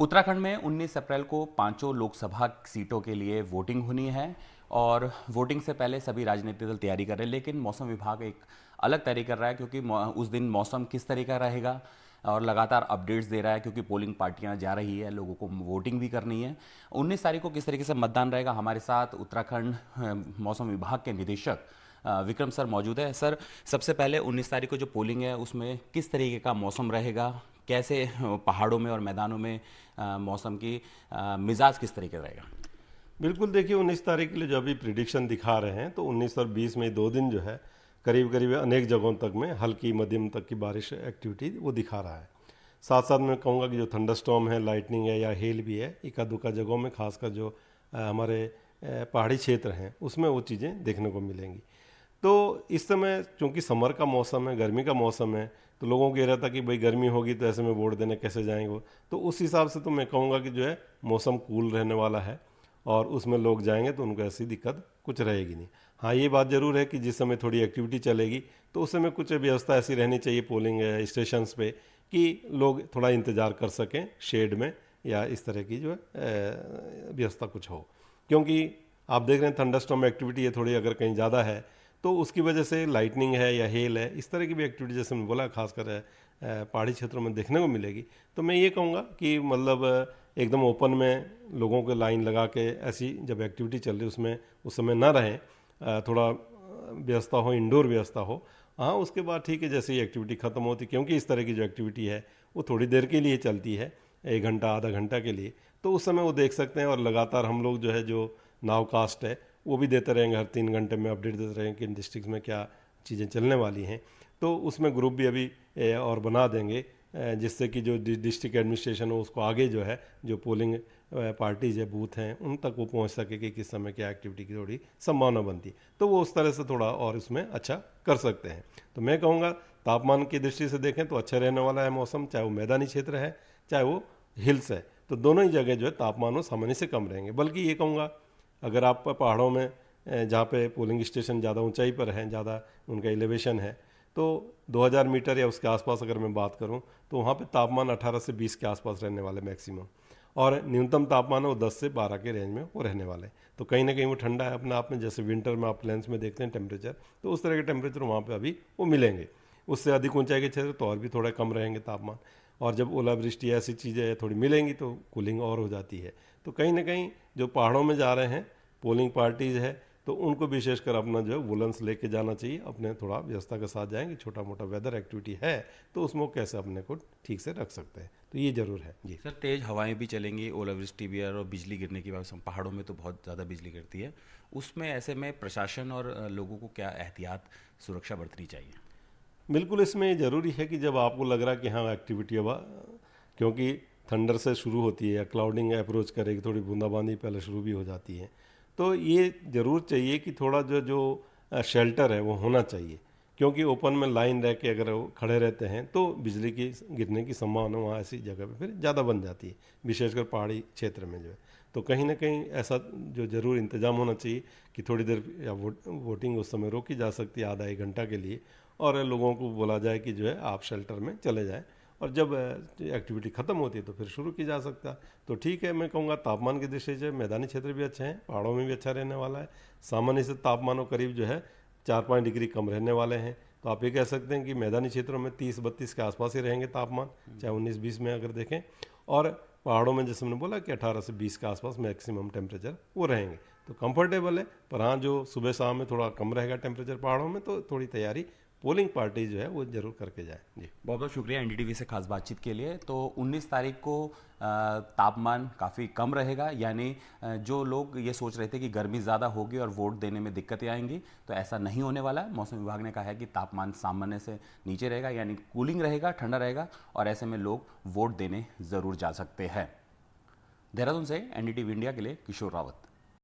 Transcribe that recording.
उत्तराखंड में 19 अप्रैल को पांचों लोकसभा सीटों के लिए वोटिंग होनी है और वोटिंग से पहले सभी राजनीतिक दल तैयारी कर रहे हैं, लेकिन मौसम विभाग एक अलग तैयारी कर रहा है क्योंकि उस दिन मौसम किस तरह का रहेगा और लगातार अपडेट्स दे रहा है क्योंकि पोलिंग पार्टियां जा रही है, लोगों को वोटिंग भी करनी है। 19 तारीख को किस तरीके से मतदान रहेगा, हमारे साथ उत्तराखंड मौसम विभाग के निदेशक विक्रम सर मौजूद है। सर, सबसे पहले 19 तारीख को जो पोलिंग है उसमें किस तरीके का मौसम रहेगा, कैसे पहाड़ों में और मैदानों में मौसम की मिजाज किस तरीके का रहेगा? बिल्कुल, देखिए 19 तारीख के लिए जो अभी प्रिडिक्शन दिखा रहे हैं तो 19 और 20 में 2 दिन जो है करीब करीब अनेक जगहों तक में हल्की मध्यम तक की बारिश एक्टिविटी वो दिखा रहा है। साथ साथ मैं कहूँगा कि जो थंडरस्टॉर्म है, लाइटनिंग है या हेल भी है, इक्का दुक्का जगहों में खासकर जो हमारे पहाड़ी क्षेत्र हैं उसमें वो चीज़ें देखने को मिलेंगी। तो इस समय चूंकि समर का मौसम है, गर्मी का मौसम है, तो लोगों को ये रहता कि भाई गर्मी होगी तो ऐसे में वोट देने कैसे जाएंगे। तो उस हिसाब से तो मैं कहूँगा कि जो है मौसम कूल रहने वाला है और उसमें लोग जाएंगे तो उनको ऐसी दिक्कत कुछ रहेगी नहीं। हाँ, ये बात ज़रूर है कि जिस समय थोड़ी एक्टिविटी चलेगी तो उस समय कुछ व्यवस्था ऐसी रहनी चाहिए पोलिंग स्टेशंस पे कि लोग थोड़ा इंतज़ार कर सकें शेड में या इस तरह की जो है व्यवस्था कुछ हो, क्योंकि आप देख रहे हैं थंडरस्टॉर्म एक्टिविटी है थोड़ी अगर कहीं ज़्यादा है तो उसकी वजह से लाइटनिंग है या हेल है, इस तरह की भी एक्टिविटी जैसे मैंने बोला खासकर पहाड़ी क्षेत्रों में देखने को मिलेगी। तो मैं ये कहूँगा कि मतलब एकदम ओपन में लोगों को लाइन लगा के ऐसी जब एक्टिविटी चल रही उसमें उस समय ना रहें, थोड़ा व्यवस्था हो, इंडोर व्यवस्था हो। हाँ, उसके बाद ठीक है जैसे ही एक्टिविटी ख़त्म होती, क्योंकि इस तरह की जो एक्टिविटी है वो थोड़ी देर के लिए चलती है, 1 घंटा आधा घंटा के लिए, तो उस समय वो देख सकते हैं। और लगातार हम लोग जो है जो नावकास्ट है वो भी देते रहेंगे, हर 3 घंटे में अपडेट देते रहेंगे कि इन डिस्ट्रिक्ट में क्या चीज़ें चलने वाली हैं। तो उसमें ग्रुप भी अभी और बना देंगे जिससे कि जो डिस्ट्रिक्ट एडमिनिस्ट्रेशन हो उसको आगे जो है जो पोलिंग पार्टीज है, बूथ हैं, उन तक वो पहुंच सके कि किस समय क्या एक्टिविटी की थोड़ी संभावना बनती, तो वो उस तरह से थोड़ा और इसमें अच्छा कर सकते हैं। तो मैं कहूँगा तापमान की दृष्टि से देखें तो अच्छा रहने वाला है मौसम, चाहे वो मैदानी क्षेत्र है चाहे वो हिल्स है, तो दोनों ही जगह जो है तापमान वो सामान्य से कम रहेंगे। बल्कि ये कहूँगा अगर आप पहाड़ों में जहाँ पे पोलिंग स्टेशन ज़्यादा ऊंचाई पर हैं, ज़्यादा उनका एलिवेशन है, तो 2000 मीटर या उसके आसपास अगर मैं बात करूं तो वहाँ पे तापमान 18 से 20 के आसपास रहने वाले मैक्सिमम, और न्यूनतम तापमान है वो 10 से 12 के रेंज में वो रहने वाले। तो कहीं ना कहीं वो ठंडा है अपने आप में, जैसे विंटर में आप प्लेन्स में देखते हैं टेम्परेचर, तो उस तरह के टेम्परेचर वहाँ पर अभी वो मिलेंगे। उससे अधिक ऊंचाई के क्षेत्र तो और भी थोड़ा कम रहेंगे तापमान, और जब ओलावृष्टि ऐसी चीज़ें थोड़ी मिलेंगी तो कूलिंग और हो जाती है। तो कहीं ना कहीं जो पहाड़ों में जा रहे हैं पोलिंग पार्टीज है तो उनको विशेषकर अपना जो है वुलन्स लेके जाना चाहिए, अपने थोड़ा व्यवस्था के साथ जाएंगे। छोटा मोटा वेदर एक्टिविटी है तो उसमें कैसे अपने को ठीक से रख सकते हैं, तो ये जरूर है जी। सर, तेज़ हवाएं भी चलेंगी, ओलावृष्टि भी है और बिजली गिरने की बात, पहाड़ों में तो बहुत ज़्यादा बिजली गिरती है, उसमें ऐसे में प्रशासन और लोगों को क्या एहतियात सुरक्षा बरतनी चाहिए? बिल्कुल, इसमें ज़रूरी है कि जब आपको लग रहा है कि हाँ एक्टिविटी अब, क्योंकि थंडर से शुरू होती है या क्लाउडिंग अप्रोच करेगी, थोड़ी बूंदाबांदी पहले शुरू भी हो जाती है, तो ये ज़रूर चाहिए कि थोड़ा जो जो शेल्टर है वो होना चाहिए, क्योंकि ओपन में लाइन रह के अगर वो खड़े रहते हैं तो बिजली की गिरने की संभावना वहाँ ऐसी जगह पे फिर ज़्यादा बन जाती है, विशेषकर पहाड़ी क्षेत्र में जो है। तो कहीं ना कहीं ऐसा जो ज़रूर इंतज़ाम होना चाहिए कि थोड़ी देर या वोटिंग उस समय रोकी जा सकती है आधा 1 घंटा के लिए, और लोगों को बोला जाए कि जो है आप शेल्टर में चले जाएं, और जब एक्टिविटी ख़त्म होती है तो फिर शुरू की जा सकता है। तो ठीक है, मैं कहूँगा तापमान की दृष्टि से मैदानी क्षेत्र भी अच्छे हैं, पहाड़ों में भी अच्छा रहने वाला है। सामान्य से तापमानों करीब जो है 4-5 डिग्री कम रहने वाले हैं। तो आप ये कह सकते हैं कि मैदानी क्षेत्रों में 30-32 के आसपास ही रहेंगे तापमान, चाहे 19-20 में अगर देखें, और पहाड़ों में जैसे मैंने बोला कि 18 से 20 के आसपास मैक्सिमम टेम्परेचर वो रहेंगे, तो कंफर्टेबल है। पर हाँ, जो सुबह शाम में थोड़ा कम रहेगा टेम्परेचर पहाड़ों में, तो थोड़ी तैयारी पोलिंग पार्टी जो है वो जरूर करके जाए जी। बहुत बहुत शुक्रिया एनडीटीवी से खास बातचीत के लिए। तो 19 तारीख को तापमान काफ़ी कम रहेगा, यानी जो लोग ये सोच रहे थे कि गर्मी ज़्यादा होगी और वोट देने में दिक्कतें आएंगी, तो ऐसा नहीं होने वाला है। मौसम विभाग ने कहा है कि तापमान सामान्य से नीचे रहेगा, यानी कूलिंग रहेगा, ठंडा रहेगा, और ऐसे में लोग वोट देने ज़रूर जा सकते हैं। देहरादून से एनडीटीवी इंडिया के लिए किशोर रावत।